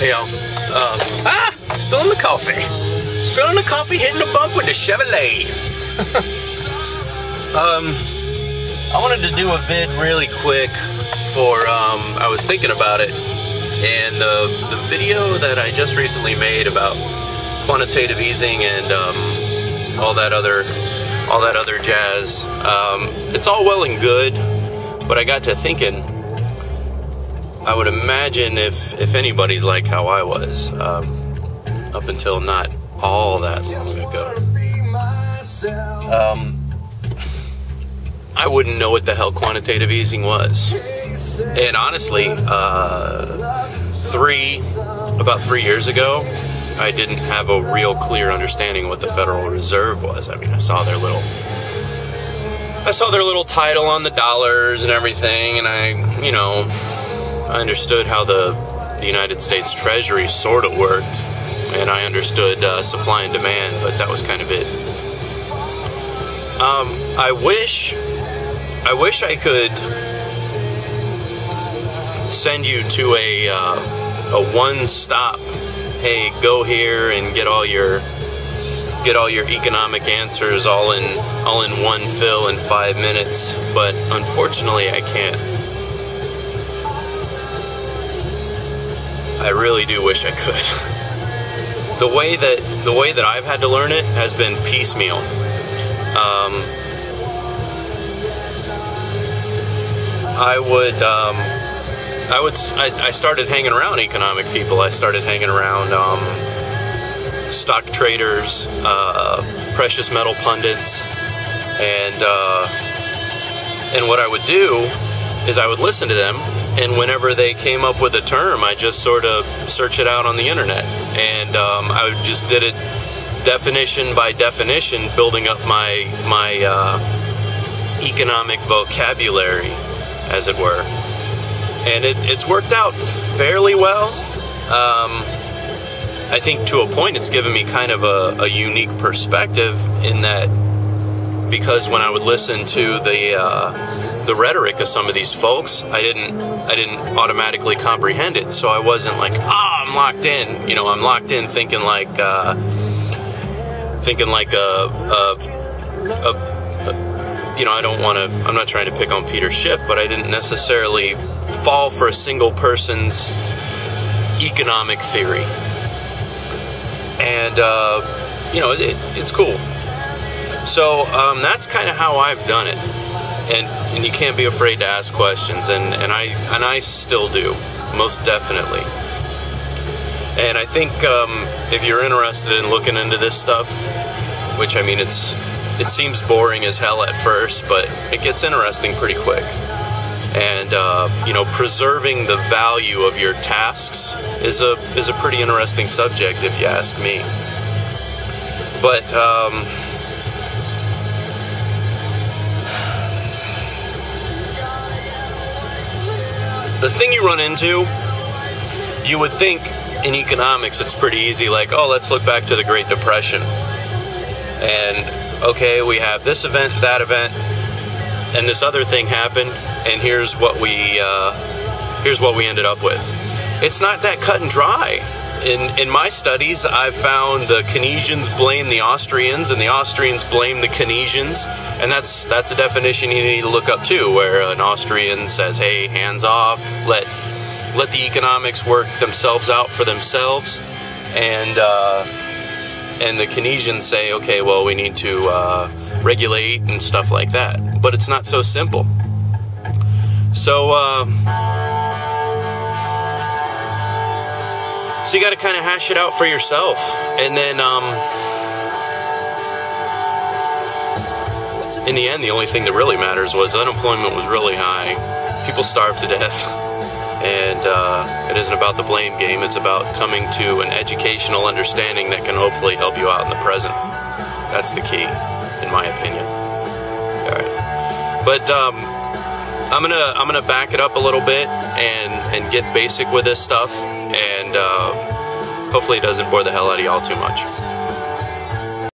You know, spilling the coffee. Spilling the coffee, hitting the bump with the Chevrolet. I wanted to do a vid really quick for, I was thinking about it, and the video that I just recently made about quantitative easing and all that other jazz, it's all well and good, but I got to thinking, I would imagine if anybody's like how I was, up until not all that long ago, I wouldn't know what the hell quantitative easing was. And honestly, about 3 years ago, I didn't have a real clear understanding what the Federal Reserve was. I mean, I saw their little title on the dollars and everything, and I understood how the United States Treasury sort of worked, and I understood supply and demand, but that was kind of it. I wish I could send you to a one-stop, hey, go here and get all your economic answers all in one fill in 5 minutes, but unfortunately I can't. I really do wish I could. The way that I've had to learn it has been piecemeal. I started hanging around economic people. I started hanging around stock traders, precious metal pundits, and what I would do is I would listen to them, and whenever they came up with a term, I just sort of search it out on the internet, and I just did it definition by definition, building up my economic vocabulary, as it were. And it's worked out fairly well. I think to a point it's given me kind of a unique perspective, in that, because when I would listen to the rhetoric of some of these folks, I didn't automatically comprehend it. So I wasn't like, I'm locked in. I'm locked in thinking like I'm not trying to pick on Peter Schiff, but I didn't necessarily fall for a single person's economic theory. And, it's cool. So, that's kind of how I've done it. And you can't be afraid to ask questions, and I still do, most definitely. And I think, if you're interested in looking into this stuff, which, I mean, it seems boring as hell at first, but it gets interesting pretty quick. And, preserving the value of your tasks is a pretty interesting subject, if you ask me. But, the thing you run into, you would think in economics it's pretty easy, like, oh, let's look back to the Great Depression. And, okay, we have this event, that event, and this other thing happened, and here's what we ended up with. It's not that cut and dry. In my studies, I've found the Keynesians blame the Austrians, and the Austrians blame the Keynesians, and that's a definition you need to look up too, where an Austrian says, hey, hands off, let the economics work themselves out for themselves, and the Keynesians say, okay, well, we need to regulate and stuff like that. But it's not so simple. So you got to kind of hash it out for yourself. And then, in the end, the only thing that really matters was unemployment was really high. People starved to death. And it isn't about the blame game. It's about coming to an educational understanding that can hopefully help you out in the present. That's the key, in my opinion. All right, but I'm gonna back it up a little bit and get basic with this stuff, and hopefully it doesn't bore the hell out of y'all too much.